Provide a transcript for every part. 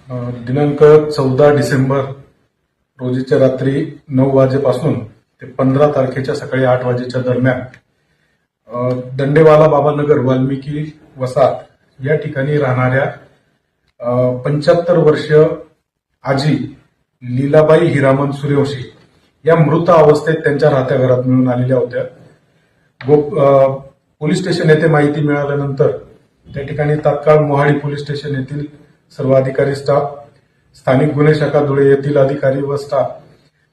दिनांक 14 डिसेंबर रोजीच्या रात्री 9 वाजेपासून ते 15 तारखेच्या सकाळी 8 वाजेच्या दरम्यान दंडेवाला बाबानगर वाल्मिकी वसाहत या ठिकाणी राहणाऱ्या 75 वर्षीय आजी लीलाबाई हिरामन सूर्यवंशी या मृत अवस्थेत त्यांच्या राहत्या घरात मिळून आलेल्या होत्या. पोलीस स्टेशन येथे माहिती मिळाल्यानंतर त्या ठिकाणी तात्काळ मोहाडी पोलीस स्टेशन येथील सर्व अधिकारी स्टाफ, स्थानिक गुन्हे शाखा धुळे येथील अधिकारी व स्टाफ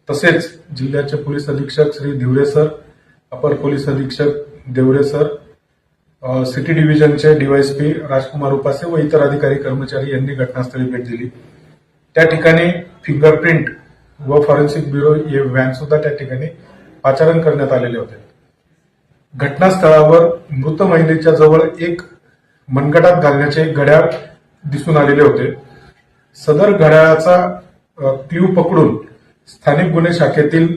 तसेच जिल्ह्याचे पोलीस अधीक्षक श्री धिवरे सर, अपर पोलीस अधीक्षक देवरे सर, सिटी डिव्हिजनचे डीवायएसपी राजकुमार उपासे व इतर अधिकारी कर्मचारी यांनी घटनास्थळी भेट दिली. त्या ठिकाणी फिंगरप्रिंट व फॉरेन्सिक ब्युरो हे व्हॅन सुद्धा त्या ठिकाणी पाचारण करण्यात आलेले होते. घटनास्थळावर मृत महिलेच्या जवळ एक मनगटात घालण्याचे घड्याळ दिसून आलेले होते. सदर घड्याळाचा क्ल्यू पकडून स्थानिक गुन्हे शाखेतील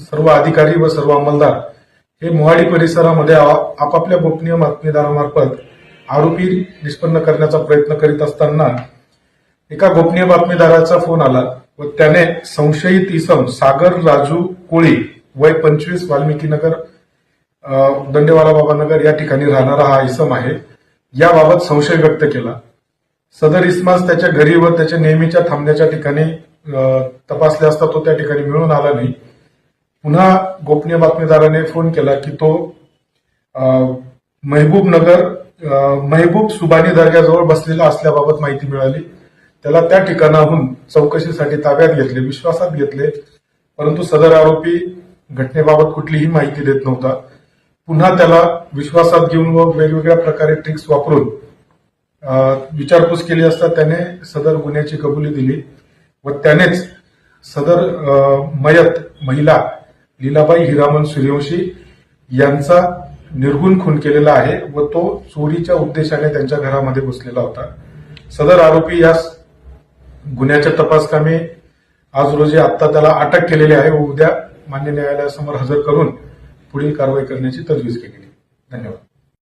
सर्व अधिकारी व सर्व अंमलदार हे मोहाडी परिसरामध्ये आपापल्या गोपनीय बातमीदारामार्फत आरोपी निष्पन्न करण्याचा प्रयत्न करीत असताना एका गोपनीय बातमीदाराचा फोन आला व त्याने संशयित इसम सागर राजू कोळी वय 25 वाल्मिकीनगर दंडेवाला बाबानगर या ठिकाणी राहणारा हा इसम आहे याबाबत संशय व्यक्त केला. सदर इसमास त्याच्या घरी व त्याच्या नेहमीच्या थांबण्याच्या ठिकाणी तपासले असता तो त्या ठिकाणी मिळून आला नाही. पुन्हा गोपनीय बातमीदाराने फोन केला की तो महबूब सुबानी दर्ग्याजवळ बसलेला असल्याबाबत माहिती मिळाली. त्याला त्या ठिकाणाहून चौकशीसाठी ताब्यात घेतले, विश्वासात घेतले, परंतु सदर आरोपी घटनेबाबत कुठलीही माहिती देत नव्हता. पुन्हा त्याला विश्वासात घेऊन व वेगवेगळ्या प्रकारे ट्रिक्स वापरून विचारपूस केली असता त्याने सदर गुन्ह्याची कबुली दिली व त्यानेच सदर मयत महिला लीलाबाई हिरामन सूर्यवंशी यांचा निर्गुण खून केलेला आहे व तो चोरीच्या उद्देशाने त्यांच्या घरामध्ये घुसलेला होता. सदर आरोपी या गुन्ह्याच्या तपासकामी आज रोजी आता त्याला अटक केलेली आहे व उद्या मान्य न्यायालयासमोर हजर करून पुढील कारवाई करण्याची तजवीज केली. धन्यवाद.